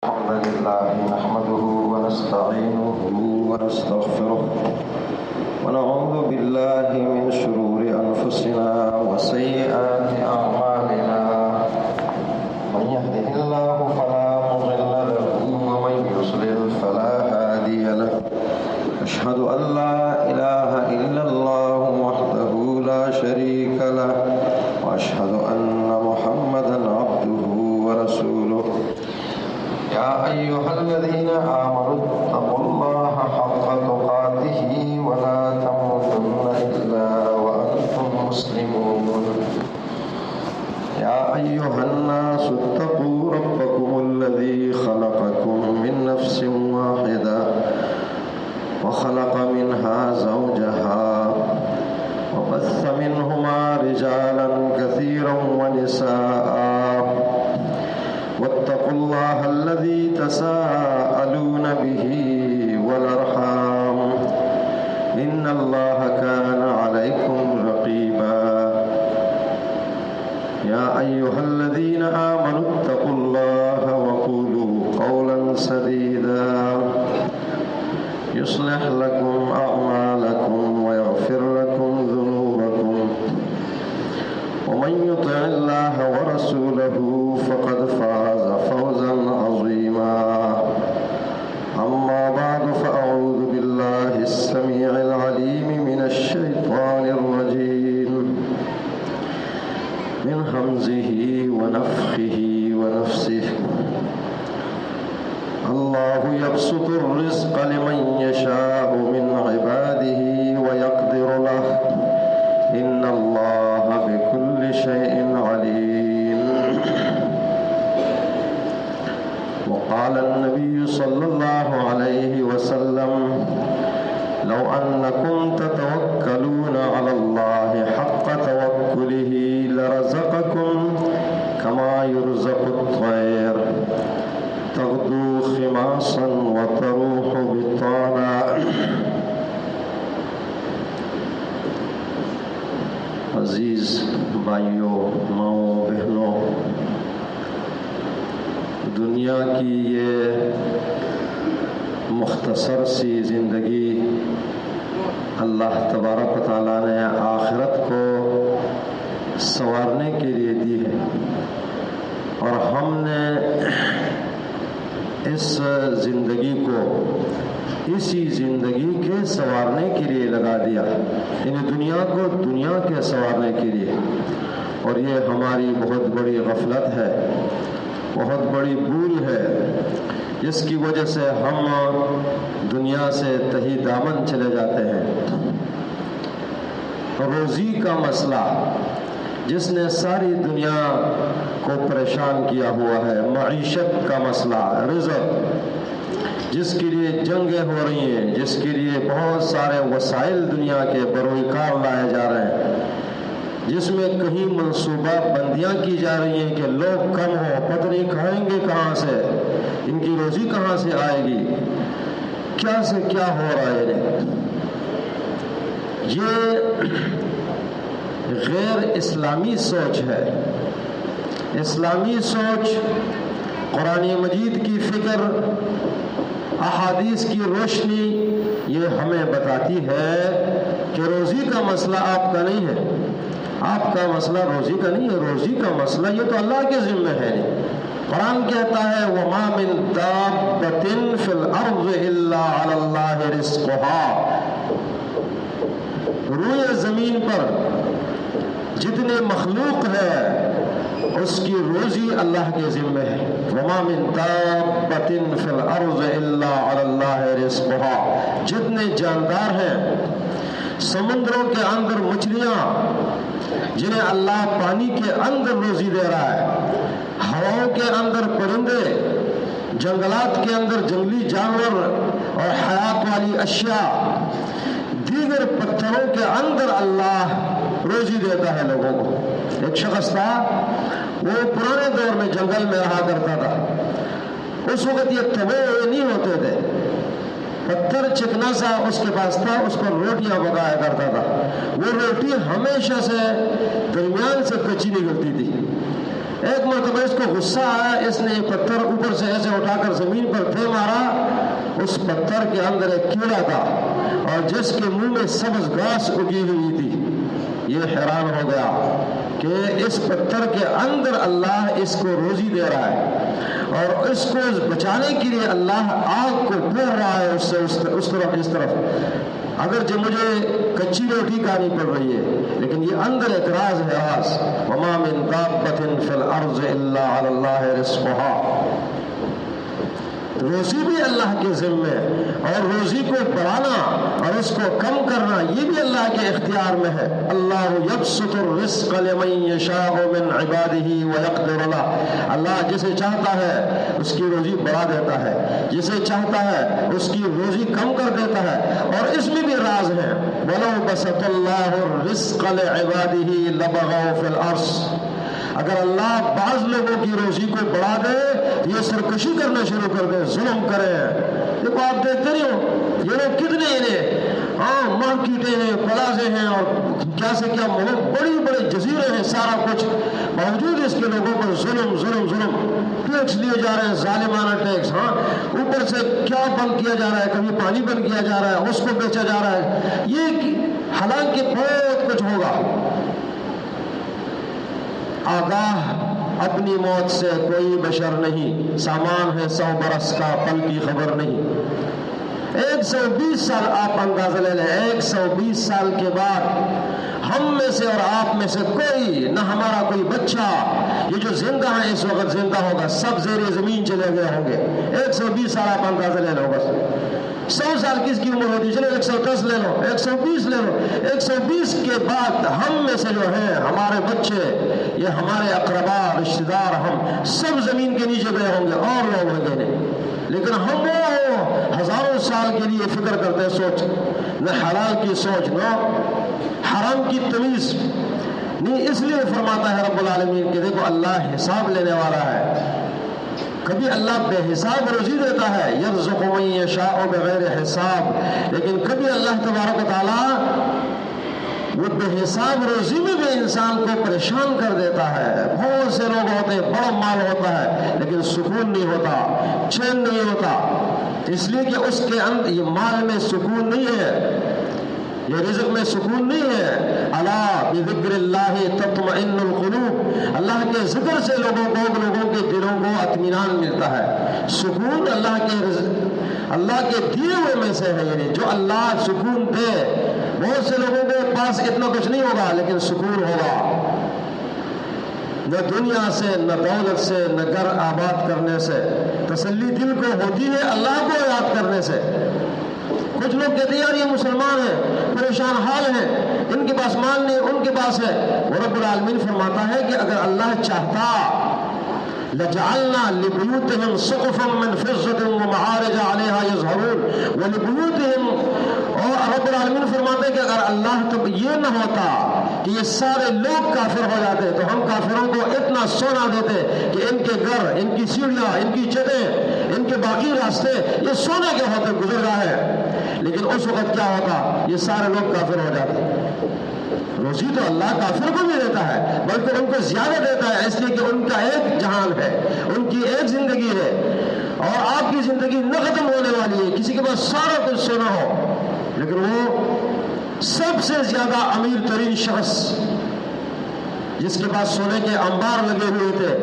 الحمد لله نحمده ونستعينه ونستغفره ونعوذ بالله من شرور أنفسنا وسيئات أعمالنا من يهده الله فلا مضل له ومن يضلل فلا هادي له أشهد أن لا إله إلا الله وحده لا شريك له وأشهد أن محمدا عبده ورسوله يا أيها الذين آمنوا اتقوا الله حق تقاته ولا تموتن إلا وأنتم مسلمون يا أيها الناس اتقوا ربكم الذي خلقكم من نفس واحدة وخلق منها زوجها وبث منهما رجالا كثيرا ونساء واتقوا الله الذي تساءلون به والأرحام إن الله كان عليكم رقيبا يا أيها الذين آمنوا اتقوا الله وقولوا قولا سديدا يصلح لكم أعمالكم ويغفر لكم ذنوبكم ومن يطع الله ورسوله فقد فاز فوزا عظيما أما بعد فأعوذ بالله السميع العليم من الشيطان الرجيم من همزه ونفخه ونفسه الله يبسط الرزق لمن يشاء من عباده ويقدر له إن الله بكل شيء عليم وقال النبي صلى الله عليه وسلم لو أنكم تتوكلون على الله حق توكله لرزقكم كما يرزق الطير تغدو خماصا وتروح بطانا عزیز بھائیوں ماؤں بہنوں، دنیا کی یہ مختصر سی زندگی اللہ تبارک و تعالیٰ نے آخرت کو سنوارنے کے لیے دی ہے، اور ہم نے اس زندگی کو اسی زندگی کے سنوارنے کے لیے لگا دیا، یعنی دنیا کو دنیا کے سنوارنے کے لیے، اور یہ ہماری بہت بڑی غفلت ہے، بہت بڑی بھول ہے، جس کی وجہ سے ہم دنیا سے تہی دامن چلے جاتے ہیں۔ روزی کا مسئلہ جس نے ساری دنیا کو پریشان کیا ہوا ہے، معیشت کا مسئلہ، رزق جس کے لیے جنگیں ہو رہی ہیں، جس کے لیے بہت سارے وسائل دنیا کے بروئے کار لائے جا رہے ہیں، جس میں کہیں منصوبہ بندیاں کی جا رہی ہیں کہ لوگ کم ہو، پتہ نہیں کھائیں گے کہاں سے، ان کی روزی کہاں سے آئے گی، کیا سے کیا ہو رہا ہے۔ یہ غیر اسلامی سوچ ہے۔ اسلامی سوچ قرآن مجید کی فکر، احادیث کی روشنی یہ ہمیں بتاتی ہے کہ روزی کا مسئلہ آپ کا نہیں ہے، آپ کا مسئلہ روزی کا نہیں ہے، روزی کا مسئلہ یہ تو اللہ کے ذمہ ہے۔ قرآن کہتا ہے وَمَا مِن دَابَّةٍ فِي الْأَرْضِ إِلَّا عَلَى اللَّهِ رِزْقُهَا، روئے زمین پر جتنے مخلوق ہے اس کی روزی اللہ کے ذمہ ہے۔ وَمَا مِن دَابَّةٍ فِي الْأَرْضِ إِلَّا عَلَى اللَّهِ رِزْقُهَا، جتنے جاندار ہیں سمندروں کے اندر، مچھلیاں جنہیں اللہ پانی کے اندر روزی دے رہا ہے، ہواؤں کے اندر پرندے، جنگلات کے اندر جنگلی جانور اور حیات والی اشیاء، دیگر پتھروں کے اندر اللہ روزی دیتا ہے لوگوں کو۔ ایک شخص تھا، وہ پرانے دور میں جنگل میں رہا کرتا تھا، اس وقت یہ توے نہیں ہوتے تھے، پتھر چکنا سا اس کے پاس تھا، اس پر روٹیاں پکایا کرتا تھا، وہ روٹی ہمیشہ سے درمیان سے کچی نکلتی تھی، ایک مرتبہ اس کو غصہ آیا، اس نے ایک پتھر اوپر سے ایسے اٹھا کر زمین پر پھیر مارا، اس پتھر کے اندر ایک کیڑا تھا اور جس کے منہ میں سبز گھاس اگی ہوئی تھی۔ یہ حیران ہو گیا کہ اس پتھر کے اندر اللہ اس کو روزی دے رہا ہے اور اس کو بچانے کے لیے اللہ آگ کو پھیر رہا ہے اس سے اس طرف اگرچہ مجھے کچی روٹی کھانی پڑ رہی ہے، لیکن یہ اندر ایک راز ہے۔ راز وما من دابۃ فی الارض الا علی اللہ رزقها، روزی بھی اللہ کے ذمے اور روزی کو بڑھانا اور اس کو کم کرنا یہ بھی اللہ کے اختیار میں ہے۔ اللہ یبسط الرزق لمن یشاء من عبادہ ویقدر له، اللہ جسے چاہتا ہے اس کی روزی بڑھا دیتا ہے، جسے چاہتا ہے اس کی روزی کم کر دیتا ہے، اور اس میں بھی راز ہے۔ وَلَوْ بَسَطَ اللَّهُ الرِّزْقَ لِعِبَادِهِ لَبَغَوْا فِي الْأَرْضِ، اگر اللہ بعض لوگوں کی روزی کو بڑھا دے تو یہ سرکشی کرنا شروع کر دے، ظلم کرے۔ دیکھو آپ دیکھتے نہیں ہو یہ لوگ کتنے انہیں مارکیٹیں ہیں، پلازے ہیں اور کیا سے کیا بڑی بڑے جزیرے ہیں، سارا کچھ، باوجود اس کے لوگوں پر ظلم ظلم ظلم، ٹیکس لیے جا رہے ہیں، ظالمانہ ٹیکس، اوپر سے کیا بند کیا جا رہا ہے، کبھی پانی بند کیا جا رہا ہے، اس کو بیچا جا رہا ہے، یہ حالانکہ بہت کچھ ہوگا۔ آگاہ اپنی موت سے کوئی بشر نہیں، سامان ہے 100 برس کا، پل کی خبر نہیں۔ 120 سال آپ اندازہ لے لیں، 120 سال کے بعد ہم میں سے اور آپ میں سے کوئی، نہ ہمارا کوئی بچہ، یہ جو زندہ ہے اس وقت زندہ ہوگا، سب زیر زمین چلے گئے ہوں گے۔ 120 سال آپ اندازہ لے لو بس۔ 100 سال کس کی عمر ہوتی ہے؟ چلو 110 لے لو، 120 لے لو۔ 120 کے بعد ہم میں سے جو ہیں، ہمارے بچے، یہ ہمارے اقربا، رشتہ دار، ہم سب زمین کے نیچے گئے ہوں گے اور لوگ ہوں گے نہیں، لیکن ہم وہ ہزاروں سال کے لیے فکر کرتے ہیں، سوچ نہ حلال کی سوچ، نہ حرام کی تمیز نہیں۔ اس لیے فرماتا ہے رب العالمین کہ دیکھو اللہ حساب لینے والا ہے، کبھی اللہ بے حساب روزی دیتا ہے، یرزق من یشاء بغیر حساب، لیکن کبھی اللہ تبارک و تعالی وہ بے حساب روزی میں بھی انسان کو پریشان کر دیتا ہے۔ بہت سے لوگ ہوتے ہیں، بڑا مال ہوتا ہے لیکن سکون نہیں ہوتا، چین نہیں ہوتا، اس لیے کہ اس کے اندر یہ مال میں سکون نہیں ہے، یہ رزق میں سکون نہیں ہے۔ الا بذکر اللہ تطمئن القلوب، اللہ کے ذکر سے لوگوں کے دلوں کو اطمینان ملتا ہے، سکون اللہ کے دیے ہوئے میں سے ہے، یعنی جو اللہ سکون دے۔ بہت سے لوگوں کے پاس اتنا کچھ نہیں ہوگا لیکن سکون ہوگا، نہ دنیا سے، نہ دولت سے، نہ گھر آباد کرنے سے، تسلی دل کو ہوتی ہے اللہ کو یاد کرنے سے۔ کچھ لوگ کہتے ہیں یار یہ مسلمان ہیں، پریشان حال ہیں، ان کے پاس مال نہیں، ان کے پاس ہے۔ وہ رب العالمین فرماتا ہے کہ اگر اللہ چاہتا لجعلنا لبیوتہم سقفا من فضۃ ومعارج علیہا یظہرون ولبیوتہم، اور رب العالمین فرماتے ہیں کہ اگر اللہ تو یہ نہ ہوتا کہ یہ سارے لوگ کافر ہو جاتے تو ہم کافروں کو اتنا سونا دیتے کہ ان کے گھر، ان کی سیڑھیاں، ان کی چھتیں، ان کے باقی راستے یہ سونے کے ہوتے گزر رہے ہیں، لیکن اس وقت کیا ہوتا؟ یہ سارے لوگ کافر ہو جاتے۔ روزی تو اللہ کافر کو بھی دیتا ہے، بلکہ ان کو زیادہ دیتا ہے، اس لیے کہ ان کا ایک جہان ہے، ان کی ایک زندگی ہے، اور آپ کی زندگی نہ ختم ہونے والی ہے۔ کسی کے پاس سارا کچھ سونا ہو لیکن وہ سب سے زیادہ امیر ترین شخص جس کے پاس سونے کے انبار لگے ہوئے تھے،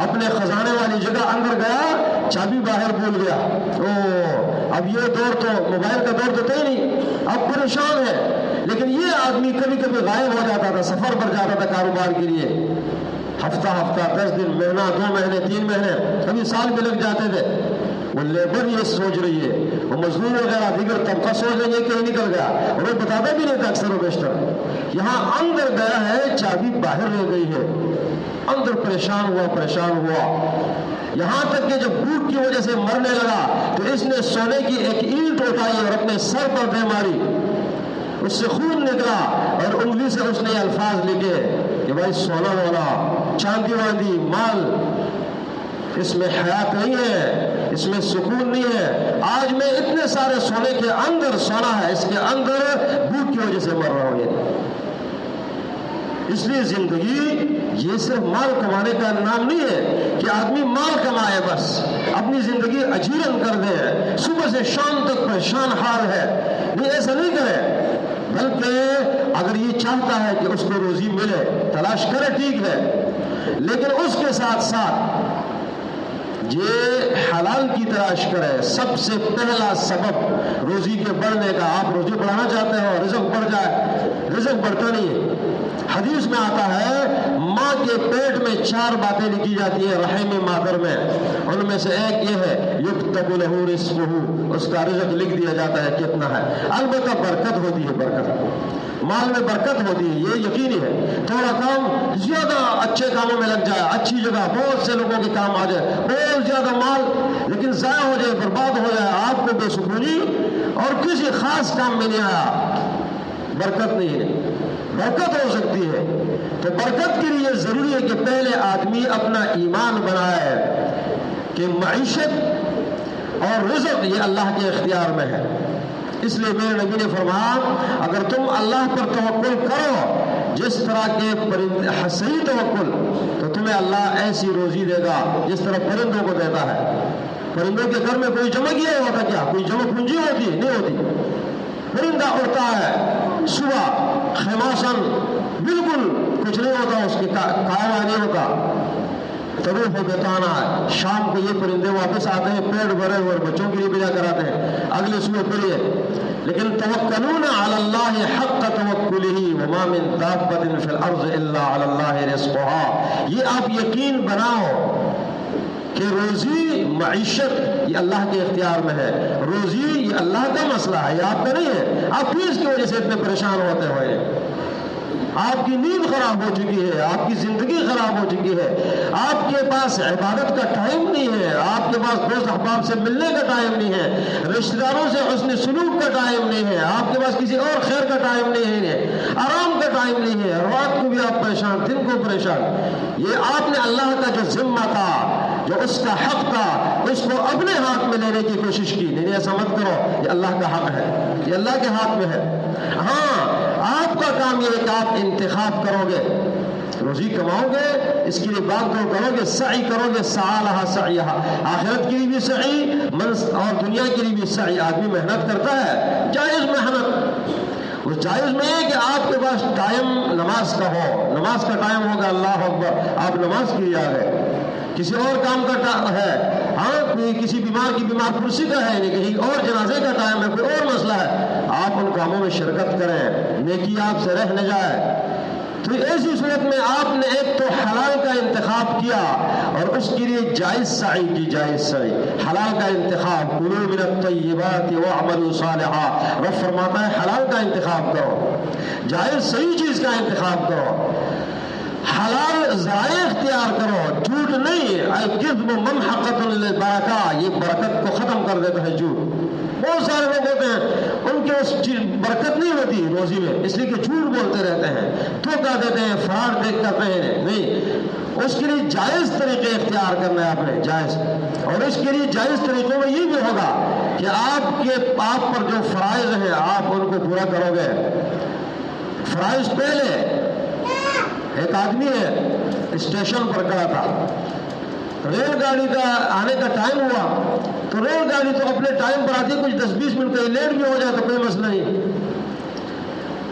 اپنے خزانے والی جگہ اندر گیا، چابی باہر بھول گیا، اب یہ دور تو موبائل کا دور تو تھا ہی نہیں، اب پریشان ہے، لیکن یہ آدمی کبھی کبھی غائب ہو جاتا تھا، سفر پر جاتا تھا کاروبار کے لیے، ہفتہ 10 دن، مہینہ، 2 مہینے، 3 مہینے، کبھی سال بھی لگ جاتے تھے۔ وہ لیبر یہ سوچ رہی ہے، وہ مزدور وغیرہ دیگر طبقہ سوچ رہے ہیں کہ نکل گیا، اور وہ بتاتا بھی نہیں تھا اکثر و بیشتر، یہاں اندر گیا ہے، چابی باہر رہ گئی ہے، اندر پریشان ہوا، یہاں تک کہ جب بھوک کی وجہ سے مرنے لگا تو اس نے سونے کی ایک اینٹ اٹھائی اور اپنے سر پر دے ماری، اس سے خون نکلا اور انگلی سے اس نے یہ الفاظ لکھے کہ بھائی سونا ہونا، چاندی واندی، مال، اس میں حیات نہیں ہے، اس میں سکون نہیں ہے۔ آج میں اتنے سارے سونے کے اندر سونا ہے، اس کے اندر بھوک کی وجہ سے مر رہا ہوں۔ اس لیے زندگی یہ صرف مال کمانے کا نام نہیں ہے کہ آدمی مال کمائے بس اپنی زندگی اجیرن کر دے، صبح سے شام تک پریشان حال ہے، نہیں ایسا نہیں کرے، بلکہ اگر یہ چاہتا ہے کہ اس کو روزی ملے تلاش کرے، ٹھیک ہے، لیکن اس کے ساتھ ساتھ یہ حلال کی تلاش کرے۔ سب سے پہلا سبب روزی کے بڑھنے کا، آپ روزی بڑھانا چاہتے ہو رزق بڑھ جائے، رزق بڑھتا نہیں ہے۔ حدیث میں آتا ہے ماں کے پیٹ میں 4 باتیں لکھی جاتی ہے رحم مادر میں، ان میں سے ایک یہ ہے یکتب لہ رزقہ، اس کا رزق لکھ دیا جاتا ہے کتنا ہے۔ البتہ برکت ہوتی ہے، برکت مال میں برکت ہوتی ہے، یہ یقینی ہے۔ تھوڑا کام زیادہ اچھے کاموں میں لگ جائے، اچھی جگہ بہت سے لوگوں کے کام آ جائے، بہت زیادہ مال لیکن ضائع ہو جائے، برباد ہو جائے، آپ کو بے سکونی اور کسی خاص کام میں نہیں آیا، برکت نہیں ہے۔ برکت ہو سکتی ہے تو برکت کے لیے ضروری ہے کہ پہلے آدمی اپنا ایمان بنائے کہ معیشت اور رزق یہ اللہ کے اختیار میں ہے۔ اس لیے میرے نبی نے فرمایا اگر تم اللہ پر توکل کرو جس طرح کے پرندے، صحیح توکل، تو تمہیں اللہ ایسی روزی دے گا جس طرح پرندوں کو دیتا ہے۔ پرندوں کے گھر میں کوئی جمع کیا ہوتا، کیا کوئی جمع پونجی ہوتی؟ نہیں ہوتی۔ پرندہ اڑتا ہے صبح خماسن، بالکل کچھ نہیں ہوتا، اس کے کایا نہیں ہوتا، طروف و بتانا ہے۔ شام کو یہ پرندے واپس آتے ہیں پیٹ بھرے ہوئے، بچوں کے لیے بھیجا کراتے ہیں اگلے صبح پھر یہ۔ لیکن توکلون علی اللہ حق توکلہ وما من دابۃ فی الارض الا علی اللہ رزقها، یہ آپ یقین بناؤ کہ روزی معیشت یہ اللہ کے اختیار میں ہے، روزی یہ اللہ کا مسئلہ ہے، یہ آپ کا نہیں ہے۔ آپ فیس کی وجہ سے اتنے پریشان ہوتے ہوئے، آپ کی نیند خراب ہو چکی ہے، آپ کی زندگی خراب ہو چکی ہے، آپ کے پاس عبادت کا ٹائم نہیں ہے، آپ کے پاس دوست احباب سے ملنے کا ٹائم نہیں ہے، رشتہ داروں سے حسن سلوک کا ٹائم نہیں ہے، آپ کے پاس کسی اور خیر کا ٹائم نہیں ہے، آرام کا ٹائم نہیں ہے، رات کو بھی آپ پریشان، دن کو پریشان۔ یہ آپ نے اللہ کا جو ذمہ تھا، جو اس کا حق تھا، اس کو اپنے ہاتھ میں لینے کی کوشش کی۔ نہیں ایسا مت کرو، یہ اللہ کا حق ہے، یہ اللہ کے ہاتھ میں ہے۔ ہاں آپ کا کام یہ ہے کہ آپ انتخاب کرو گے، روزی کماؤ گے، اس کے لیے بات کرو گے، سعی کرو گے، سعی لہا سعیہا، آخرت کے لیے بھی سعی اور دنیا کے لیے بھی سعی۔ آدمی محنت کرتا ہے، جائز محنت، اس جائز میں ہے کہ آپ کے پاس ٹائم نماز کا ہو، نماز کا ٹائم ہوگا، اللہ اکبر، آپ نماز کے لیے آ گئے۔ کسی اور کام کا ہے، ہاں کوئی کسی بیمار کی بیمار پرسی کا ہے، نہیں کہیں اور جنازے کا ٹائم ہے، کوئی اور مسئلہ ہے، آپ ان کاموں میں شرکت کریں، نیکی آپ سے رہ نہ جائے۔ تو ایسی صورت میں آپ نے ایک تو حلال کا انتخاب کیا اور اس کے لیے جائز سعی کی، جائز سعی، حلال کا انتخاب، کلوا من الطیبات واعملوا صالحا، رب فرماتا ہے حلال کا انتخاب کرو، جائز صحیح چیز کا انتخاب کرو، حلال ذرائع اختیار کرو، جھوٹ نہیں۔ الکذب ممحقۃ للبرکہ، یہ برکت کو ختم کر دیتا ہے جھوٹ۔ بہت سارے لوگ ہوتے ہیں ان کے اس برکت نہیں ہوتی روزی میں، اس لیے کہ جھوٹ بولتے رہتے ہیں، دھوکہ دیتے ہیں، فراڈ کرتے ہیں۔ نہیں، اس کے لیے جائز طریقے اختیار کرنا ہے آپ نے، جائز، اور اس کے لیے جائز طریقوں میں یہ بھی ہوگا کہ آپ پر جو فرائض ہیں آپ ان کو پورا کرو گے۔ فرائض پہلے، ایک آدمی ہے اسٹیشن پر کھڑا تھا، ریل گاڑی کا آنے کا ٹائم ہوا تو ریل گاڑی تو اپنے ٹائم پر آتی ہے، کچھ 10-20 منٹ کہیں لیٹ بھی ہو جائے تو کوئی مسئلہ نہیں۔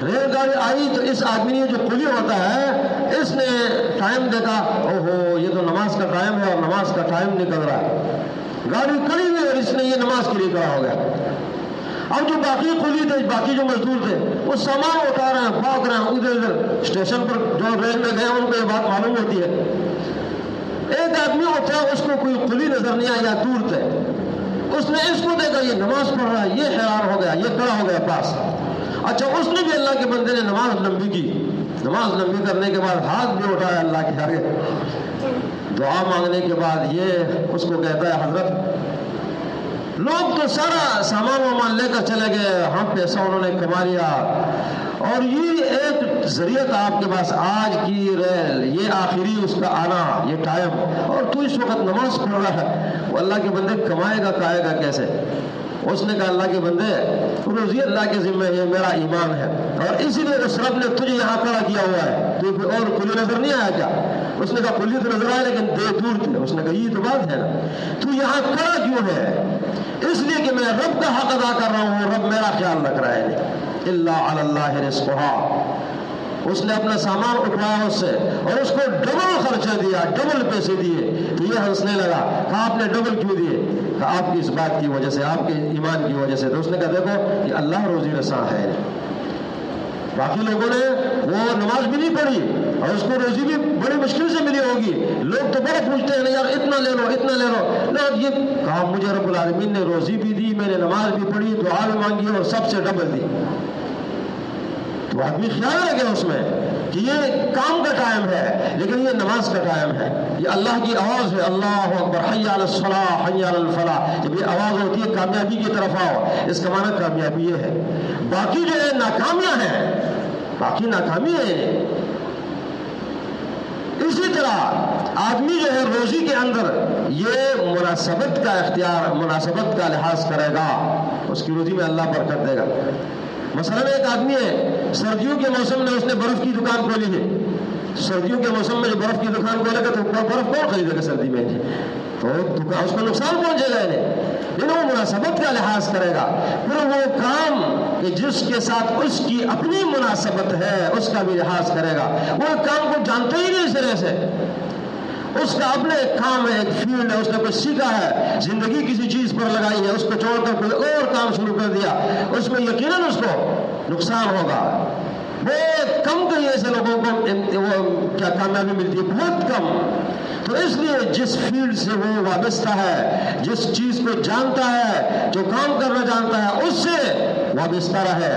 ریل گاڑی آئی تو اس آدمی نے جو قلی ہوتا ہے اس نے ٹائم دیکھا، اوہو یہ تو نماز کا ٹائم ہے اور نماز کا ٹائم نکل رہا ہے، گاڑی کھڑی ہوئی اور اس نے یہ نماز کے لیے کھڑا ہو گیا۔ اب جو باقی قلی تھے، باقی جو مزدور تھے، وہ سامان اٹھا رہے ہیں، بھاگ رہے ہیں ادھر ادھر، اسٹیشن پر جو ریل میں گئے ان کو یہ بات معلوم ہوتی ہے۔ ایک آدمی اٹھا، اس کو کوئی قلی نظر نہیں آیا، دور تھے، اس نے اس کو دیکھا یہ نماز پڑھ رہا ہے، یہ حیران ہو گیا، یہ کھڑا ہو گیا پاس۔ اچھا اس نے بھی، اللہ کے بندے نے نماز لمبی کی، نماز لمبی کرنے کے بعد ہاتھ بھی اٹھایا اللہ کے آگے، دعا مانگنے کے بعد یہ اس کو کہتا ہے حضرت لوگ تو سارا سامان وامان لے کر چلے گئے، ہم پیسہ انہوں نے کما لیا، اور یہ ایک ذریعہ تھا آپ کے پاس، آج کی ریل یہ آخری اس کا آنا، یہ ٹائم، اور تو اس وقت نماز پڑھ رہا ہے۔ وہ اللہ کے بندے کمائے گا کھائے گا کیسے؟ اس نے کہا اللہ کے بندے روزی اللہ کے ذمہ ہے، میرا ایمان ہے، اور اسی لیے اس رب نے تجھے یہاں کھڑا کیا ہوا ہے، تو کوئی اور کلی نظر نہیں آیا کیا؟ اس نے کہا کلی تو نظر آیا لیکن دور تھے۔ اس نے کہا یہ تو بات ہے نا، تو یہاں کھڑا کیوں ہے؟ اس لیے کہ میں رب کا حق ادا کر رہا ہوں، رب میرا خیال رکھ رہا ہے۔ الا علی اللہ رزقھا، اس نے اپنا سامان اٹھایا اس سے اور اس کو ڈبل خرچہ دیا، ڈبل پیسے دیے، تو یہ ہنسنے لگا۔ کہا آپ نے ڈبل کیوں دیے؟ کہا آپ کی اس بات کی وجہ سے، آپ کے ایمان کی وجہ سے۔ تو اس نے کہا دیکھو یہ اللہ روزی رساں ہے، باقی لوگوں نے وہ نماز بھی نہیں پڑھی اور اس کو روزی بھی بڑی مشکل سے ملی ہوگی، لوگ تو بڑا پوچھتے ہیں یار اتنا لے لو اتنا لے لو، نہ یہ کہا مجھے رب العالمین نے روزی بھی دی، میں نے نماز بھی پڑھی، دعا بھی مانگی اور سب سے ڈبل دی۔ تو آدمی خیال رکھے اس میں کہ یہ کام کا ٹائم ہے لیکن یہ نماز کا ٹائم ہے، یہ اللہ کی آواز ہے، اللہ اکبر حی علی الصلاۃ حی علی الفلاح، جب یہ آواز ہوتی ہے کامیابی کی طرف آؤ، اس کا معنی کامیابی یہ ہے۔ باقی جو ہے ناکامیاں ہیں، باقی ناکامی ہے۔ اسی طرح آدمی جو ہے روزی کے اندر یہ مناسبت کا اختیار، مناسبت کا لحاظ کرے گا، اس کی روزی میں اللہ برکت دے گا۔ مثلا ایک آدمی ہے سردیوں کے موسم میں اس نے برف کی دکان کھولی ہے، سردیوں کے موسم میں جو برف کی دکان کھولے گا تو برف کون خریدے گا سردی میں؟ تو اس کو نقصان پہنچے گا لیکن وہ مناسبت کا لحاظ کرے گا، پھر وہ کام کہ جس کے ساتھ اس کی اپنی مناسبت ہے اس کا بھی لحاظ کرے گا۔ وہ کام کو جانتا ہی نہیں سرے سے، اس کا اپنے ایک کام ہے، ایک فیلڈ ہے، اس نے کچھ سیکھا ہے، زندگی کسی چیز پر لگائی ہے، اس کو چھوڑ کر کوئی اور کام شروع کر دیا، اس میں یقیناً اس کو نقصان ہوگا۔ بہت کم کہیں ایسے لوگوں کو وہ کیا کامیابی ملتی ہے، بہت کم۔ تو اس لیے جس فیلڈ سے وہ وابستہ ہے، جس چیز کو جانتا ہے، جو کام کرنا جانتا ہے، اس سے وابستہ رہے،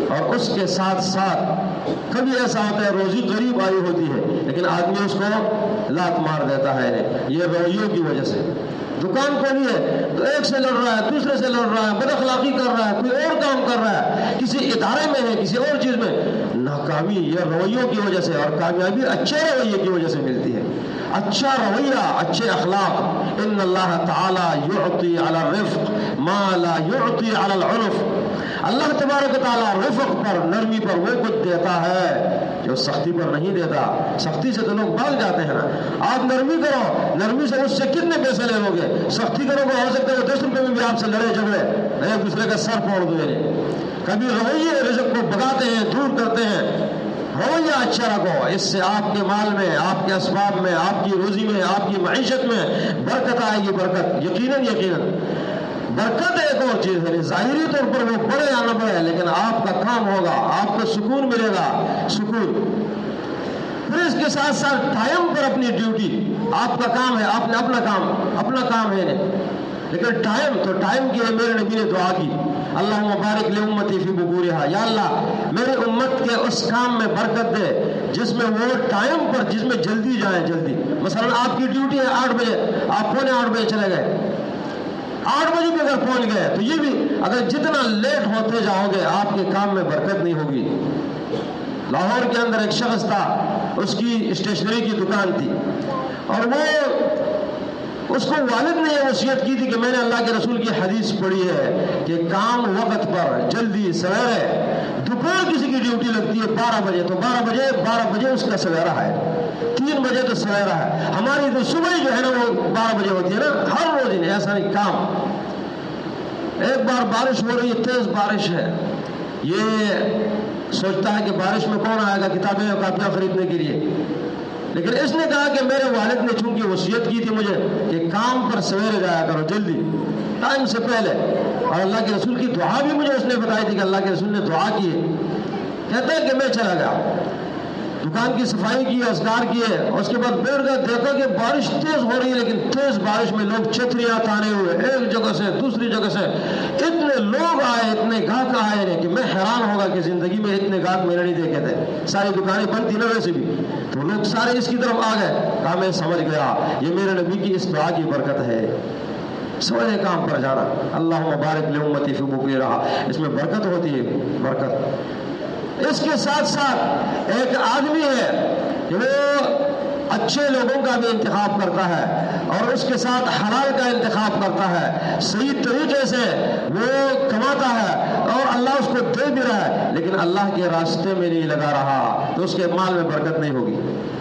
اور اس کے ساتھ ساتھ کبھی ایسا ہوتا ہے روزی غریب آئی ہوتی ہے لیکن آدمی اس کو لات مار دیتا ہے، یہ رویوں کی وجہ سے۔ دکان کھولی ہے تو ایک سے لڑ رہا ہے، دوسرے سے لڑ رہا ہے، بد اخلاقی کر رہا ہے، کوئی اور کام کر رہا ہے، کسی ادارے میں ہے، کسی اور چیز میں۔ ناکامی یہ رویوں کی وجہ سے، اور کامیابی اچھے رویے کی وجہ سے ملتی ہے۔ اچھا رویہ، اچھے اخلاق۔ ان اللہ تعالی یعطی علی الرفق ما لا یعطی علی العنف، اللہ تبارک و تعالیٰ رفق پر، نرمی پر وہ کچھ دیتا ہے جو سختی پر نہیں دیتا۔ سختی سے تو لوگ بھاگ جاتے ہیں نا، آپ نرمی کرو، نرمی سے اس سے کتنے پیسے لے لو گے؟ سختی کرو گے ہو سکتا ہے وہ 10 روپے میں بھی آپ سے لڑے جھگڑے، ایک دوسرے کا سر پھوڑ دو۔ کبھی رویے رزق کو بگاتے ہیں، دور کرتے ہیں۔ رویہ اچھا رکھو، اس سے آپ کے مال میں، آپ کے اسباب میں، آپ کی روزی میں، آپ کی معیشت میں برکت آئے گی، برکت یقیناً یقیناً۔ برکت ایک اور چیز ہے، ظاہری طور پر وہ بڑے یا نہ بڑے لیکن آپ کا کام ہوگا، آپ کو سکون ملے گا، سکون۔ پھر اس کے ساتھ ساتھ ٹائم پر اپنی ڈیوٹی، آپ کا کام ہے، آپ نے اپنا کام ہے لیکن ٹائم تو ٹائم کی ہے۔ میرے نبی نے دعا کی، اللہم بارک لامتی فی بکورہا، یا اللہ میری امت کے اس کام میں برکت دے جس میں وہ ٹائم پر، جس میں جلدی جائیں، جلدی۔ مثلا آپ کی ڈیوٹی ہے 8 بجے، آپ 7:45 بجے چلے گئے، 8 بجے بھی اگر پہنچ گئے تو یہ بھی، اگر جتنا لیٹ ہوتے جاؤ گے آپ کے کام میں برکت نہیں ہوگی۔ لاہور کے اندر ایک شخص تھا، اس کی اسٹیشنری کی دکان تھی، اور وہ اس کو والد نے یہ وصیت کی تھی کہ میں نے اللہ کے رسول کی حدیث پڑھی ہے کہ کام وقت پر، جلدی سویرے۔ دوپہر کسی کی ڈیوٹی لگتی ہے 12 بجے، تو 12 بجے اس کا سویرا ہے، 3 بجے تو سویرا ہے۔ ہماری تو صبح جو ہے نا وہ 12 بجے ہوتی ہے نا، ہر روز نہیں، ایسا نہیں کام۔ ایک بار بارش ہو رہی ہے، تیز بارش ہے، یہ سوچتا ہے کہ بارش میں کون آئے گا کتابیں اور کاپیاں خریدنے کے لیے، لیکن اس نے کہا کہ میرے والد نے چونکہ وصیت کی تھی مجھے کہ کام پر سویرے جایا کرو، جلدی، ٹائم سے پہلے، اور اللہ کے رسول کی دعا بھی مجھے اس نے بتائی تھی کہ اللہ کے رسول نے دعا کی ہے۔ کہتے ہیں کہ میں چلا گیا، دکان کی صفائی کی، اذکار کیے، اس کے بعد بیٹھ گیا، دیکھا کہ بارش تیز ہو رہی ہے، لیکن تیز بارش میں لوگ چھتریاں تانے ہوئے، ایک جگہ سے دوسری جگہ سے اتنے لوگ آئے، اتنے گاہک آئے کہ میں حیران ہوگا کہ زندگی میں اتنے گاہک میں نے نہیں دیکھے تھے۔ ساری دکانیں بند تھی نا ویسے بھی، تو لوگ سارے اس کی طرف آ گئے۔ کہا میں سمجھ گیا یہ میرے نبی کی اس دعا کی برکت ہے، سونے کام پر جانا۔ اللہم بارک لامتی فی بکورہا، اس میں برکت ہوتی ہے، برکت۔ اس کے ساتھ ساتھ ایک آدمی ہے کہ وہ اچھے لوگوں کا بھی انتخاب کرتا ہے اور اس کے ساتھ حلال کا انتخاب کرتا ہے، صحیح طریقے سے وہ کماتا ہے اور اللہ اس کو دے بھی رہا ہے، لیکن اللہ کے راستے میں نہیں لگا رہا تو اس کے مال میں برکت نہیں ہوگی،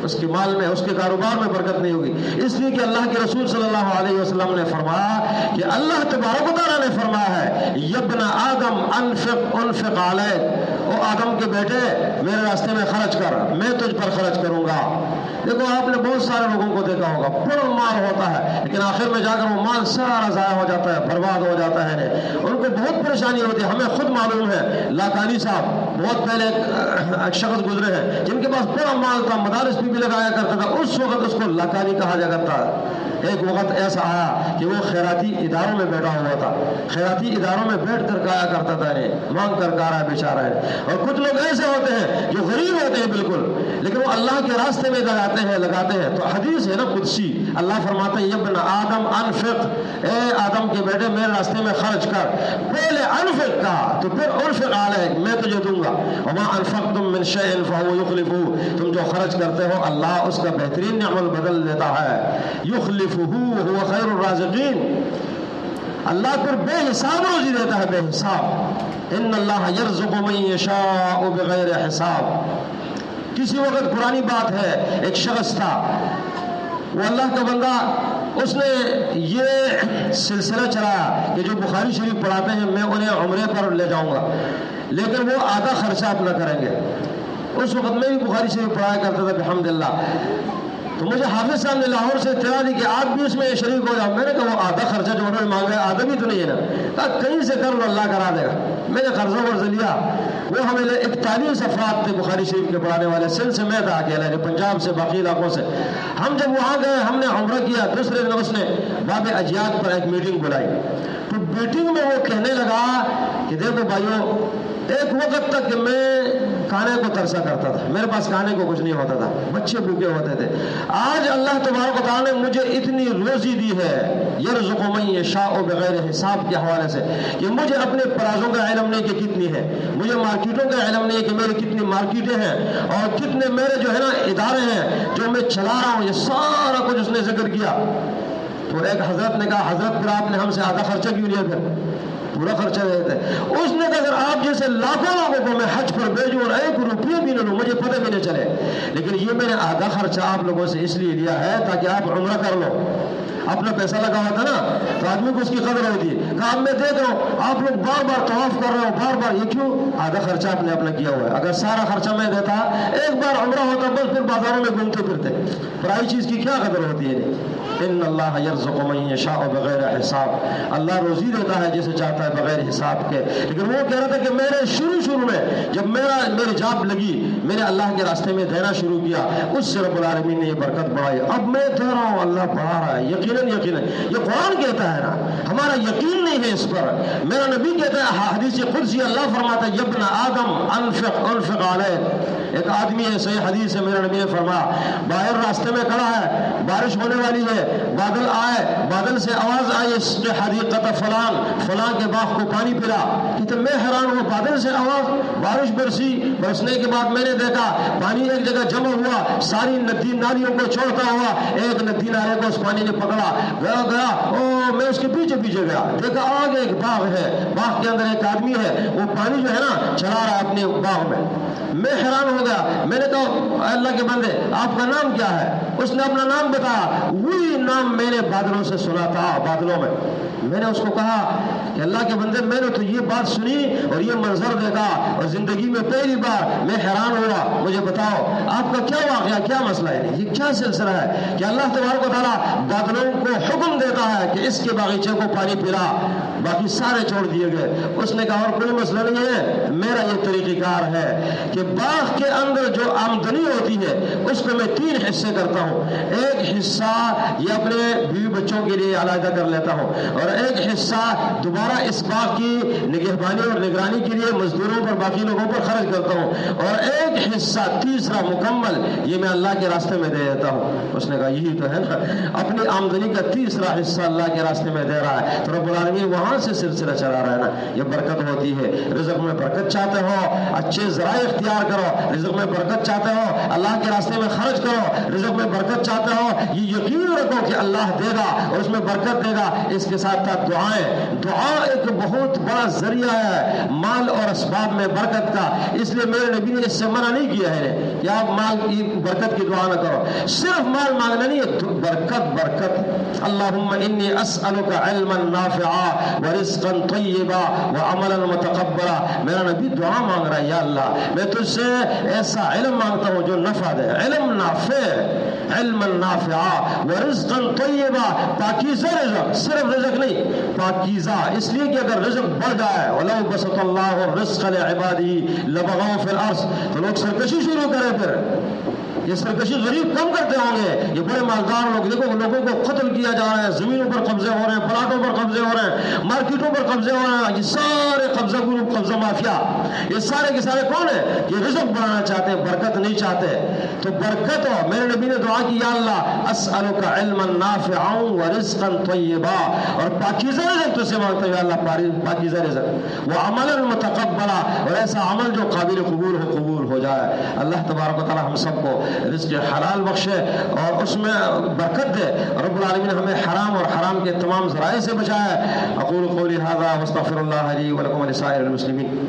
اس کے مال میں، اس کے کاروبار میں برکت نہیں ہوگی۔ اس لیے کہ اللہ کے رسول صلی اللہ علیہ وسلم نے فرمایا کہ اللہ تبارک و تعالیٰ نے فرمایا ہے یبن آدم انفق علیک، او آدم کے بیٹے میرے راستے میں خرچ کر، میں تجھ پر خرچ کروں گا۔ دیکھو آپ نے بہت سارے لوگوں کو دیکھا ہوگا بڑا مال ہوتا ہے لیکن آخر میں جا کر وہ مال سارا ضائع ہو جاتا ہے، برباد ہو جاتا ہے، ان کو بہت پریشانی ہوتی ہے۔ ہمیں خود معلوم ہے، لاکانی صاحب بہت پہلے ایک شخص گزرے ہیں جن کے پاس بڑا مال تھا، مدارس بھی لگایا کرتا تھا، اس وقت اس کو لاکانی کہا جاتا تھا۔ ایک وقت ایسا آیا کہ وہ خیراتی اداروں میں بیٹھا ہوا تھا، خیراتی اداروں میں بیٹھ کر کھایا کرتا تھا، مانگ کر کھا رہا ہے بیچارہ ہے۔ اور کچھ لوگ ایسے ہوتے ہیں جو غریب ہوتے ہیں بالکل، لیکن وہ اللہ کے راستے میں لگاتے ہیں۔ تو حدیث ہے نا قدسی، اللہ فرماتے ہیں یبن آدم انفق، اے آدم کے بیٹے میرے راستے میں خرچ کر۔ پہلے انفق کہا تو پھر انفق علیک، میں تجھے دوں گا۔ وما انفقتم من شیء فهو یخلفہ، تم جو خرچ کرتے ہو اللہ اس کا بہترین عمل بدل دیتا ہے۔ یخلفہ وهو خیر الرازقین، اللہ پھر بے حساب روزی دیتا ہے، بے حساب۔ ان اللہ یرزق من یشاء بغیر حساب۔ کسی وقت پرانی بات ہے، ایک شخص تھا، وہ اللہ کا بندہ، اس نے یہ سلسلہ چلایا کہ جو بخاری شریف پڑھاتے ہیں میں انہیں عمرے پر لے جاؤں گا، لیکن وہ آدھا خرچہ اپنا کریں گے۔ اس وقت میں بھی بخاری شریف پڑھایا کرتا تھا بحمداللہ، تو مجھے حافظ صاحب نے لاہور سے اطلاع دی کہ آپ بھی اس میں شریک ہو جاؤ۔ میں نے کہا وہ آدھا خرچہ جو انہوں نے مانگا ہے آدھا بھی تو نہیں ہے نا، کہا کہیں سے کر لو اللہ کرا دے گا۔ میں نے قرضہ ورضہ لیا، وہ ہمیں 41 افراد تھے بخاری شریف کے پڑھانے والے، سندھ سے میں تھا اکیلا، پنجاب سے باقی علاقوں سے۔ ہم جب وہاں گئے ہم نے عمرہ کیا، دوسرے دن اس نے باب اجیاد پر ایک میٹنگ بلائی، تو میٹنگ میں وہ کہنے لگا کہ دیکھو بھائیو، ایک وقت تک میں کھانے کو ترسا کرتا تھا، میرے پاس کھانے کو کچھ نہیں ہوتا تھا، بچے بھوکے ہوتے تھے۔ آج اللہ تبارک و تعالیٰ نے مجھے اتنی روزی دی ہے، یرزق من یشاء بغیر حساب کے حوالے سے، کہ مجھے اپنے پرازوں کا علم نہیں کہ کتنی ہے، مجھے مارکیٹوں کا علم نہیں کہ میری کتنی مارکیٹیں ہیں اور کتنے میرے جو ہے نا ادارے ہیں جو میں چلا رہا ہوں، یہ سارا کچھ اس نے ذکر کیا۔ تو ایک حضرت نے کہا حضرت پھر آپ نے ہم سے آدھا خرچہ کیوں لیا؟ پھر پورا خرچہ دیتے۔ اس نے کہا اگر آپ جیسے لاکھوں لوگوں کو میں حج پر بھیجوں اور 1 روپیہ بھی نہ لوں، مجھے پتہ بھی نہ چلے، لیکن یہ میں نے آدھا خرچہ آپ لوگوں سے اس لیے لیا ہے تاکہ آپ عمرہ کر لو۔ اپنا پیسہ لگا ہوا تھا نا تو آدمی کو اس کی قدر ہوتی ہے۔ کہا اب میں دیکھ رہا ہوں آپ لوگ بار بار طواف کر رہے ہو، بار بار، یہ کیوں؟ آدھا خرچہ آپ نے اپنا کیا ہوا ہے۔ اگر سارا خرچہ میں دیتا، ایک بار عمرہ ہوتا، بس پھر بازاروں میں گھومتے پھرتے، پرائی چیز کی کیا قدر ہوتی ہے؟ ان اللہ یرزق من یشاء بغیر حساب، اللہ روزی دیتا ہے جسے چاہتا ہے بغیر حساب کے۔ لیکن وہ کہہ رہا تھا کہ میں نے شروع میں جب میری جاب لگی، میں نے اللہ کے راستے میں دینا شروع کیا، اس سے رب العالمین نے یہ برکت بڑھائی، اب میں دے رہا ہوں، اللہ بڑھا رہا ہے۔ یقیناً یہ قرآن کہتا ہے نا، ہمارا یقین نہیں ہے اس پر۔ میرا نبی کہتا ہے حدیث قدسی، اللہ فرماتا ہے یبن آدم انفق علیک۔ ایک آدمی ہے، صحیح حدیث ہے، میرے نبی نے فرمایا باہر راستے میں کھڑا ہے، بارش ہونے والی ہے، بادل آئے، بادل سے آواز آئی حدیقت فلاں کے باغ کو پانی پلا۔ کہتے میں حیران ہوا، بادل سے آواز، بارش برسی، برسنے کے بعد میں نے دیکھا پانی ایک جگہ جمع ہوا، ساری ندی نالیوں کو چھوڑتا ہوا، ایک ندی نالے کو اس پانی نے پکڑا، گیا میں اس کے پیچھے گیا، دیکھا آگے ایک باغ ہے، باغ کے اندر ایک آدمی ہے، وہ پانی جو ہے نا چلا رہا ہے اپنے باغ میں۔ میں حیران ہو گیا، میں نے کہا اللہ کے بندے آپ کا نام کیا ہے؟ اس نے اپنا نام بتایا، وہی نام میں نے بادلوں سے سنا تھا، بادلوں میں۔ میں نے اس کو کہا کہ اللہ کے بندے میں نے تو یہ بات سنی اور یہ منظر دیکھا اور زندگی میں پہلی بار میں حیران ہوا، مجھے بتاؤ آپ کا کیا واقعہ، کیا مسئلہ ہے، یہ کیا سلسلہ ہے کہ اللہ تبارک و تعالیٰ بادلوں کو حکم دیتا ہے کہ اس کے باغیچے کو پانی پلا، باقی سارے چھوڑ دیے گئے۔ اس نے کہا اور کوئی مسئلہ نہیں ہے، میرا یہ طریقہ کار ہے کہ باغ کے اندر جو آمدنی ہوتی ہے اس کو میں 3 حصے کرتا ہوں، ایک حصہ یہ اپنے بیوی بچوں کے لیے علیحدہ کر لیتا ہوں اور اور ایک حصہ دوبارہ اس باغ کی نگہبانی اور نگرانی کے لیے مزدوروں پر باقی لوگوں پر خرچ کرتا ہوں، اور ایک حصہ تیسرا مکمل یہ میں اللہ کے راستے میں دے دیتا ہوں۔ اس نے کہا یہی تو ہے نا، اپنی آمدنی کا تیسرا حصہ اللہ کے راستے میں دے رہا ہے، تو رب العالمین وہاں سے سلسلہ چلا رہا ہے نا۔ یہ برکت ہوتی ہے، رزق میں برکت چاہتے ہو اچھے ذرائع اختیار کرو، رزق میں برکت چاہتے ہو اللہ کے راستے میں خرچ کرو، رزق میں برکت چاہتے ہو یہ یقین رکھو کہ اللہ دے گا اور اس میں برکت دے گا۔ اس کے ساتھ ساتھ دعائیں، دعا ایک بہت بڑا ذریعہ ہے مال اور اسباب میں برکت کا، اس لیے میرے نبی نے اس سے منع نہیں کیا ہے کہ آپ مال کی برکت کی دعا نہ کرو، صرف مال مانگنا نہیں ہے، برکت۔ اللہم انی اسألک علما نافعا ورزقا طیبا وعملا متقبلا۔ میرا نبی دعا مانگ رہا ہے، یا اللہ میں تجھ سے ایسا علم مانگتا ہوں جو نفع دے، علم نافع، علما نافعا ورزقا طیبا، پاکیزہ رزق، صرف رزق نہیں پاکیزہ، اس لیے کہ اگر رزق بڑھ جائے وَلَوْ بَسَطَ اللَّهُ الرِّزْقَ لِعِبَادِهِ لَبَغَوْا فِي الْأَرْضِ، تو لوگ سرکشی شروع کریں، پھر یہ سرکشی غریب کم کرتے ہوں گے، یہ بڑے مالدار لوگ دیکھو لوگوں کو قتل کیا جا رہا ہے، زمینوں پر قبضے ہو رہے ہیں، پلاٹوں پر قبضے ہو رہے ہیں، مارکیٹوں پر قبضے ہو رہے ہیں، یہ سارے قبضہ گروپ، قبضہ مافیا، یہ سارے کے سارے کون ہیں؟ یہ رزق بڑھانا چاہتے ہیں، برکت نہیں چاہتے۔ تو برکت ہو، میرے نبی نے دعا کی یا اللہ اسألک علما نافعا ورزقا طیبا، اور پاکیزہ رزق تجھ سے مانگتا ہوں یا اللہ، پاکیزہ رزق، وعملا متقبلا، اور ایسا عمل جو قابل قبول ہو جائے۔ اللہ تبارک و تعالی ہم سب کو رزق حلال بخشے اور اس میں برکت دے، رب العالمین ہمیں حرام اور حرام کے تمام ذرائع سے بچائے۔ اقول قولی ھذا واستغفر اللہ لی ولکم ولسائر المسلمین۔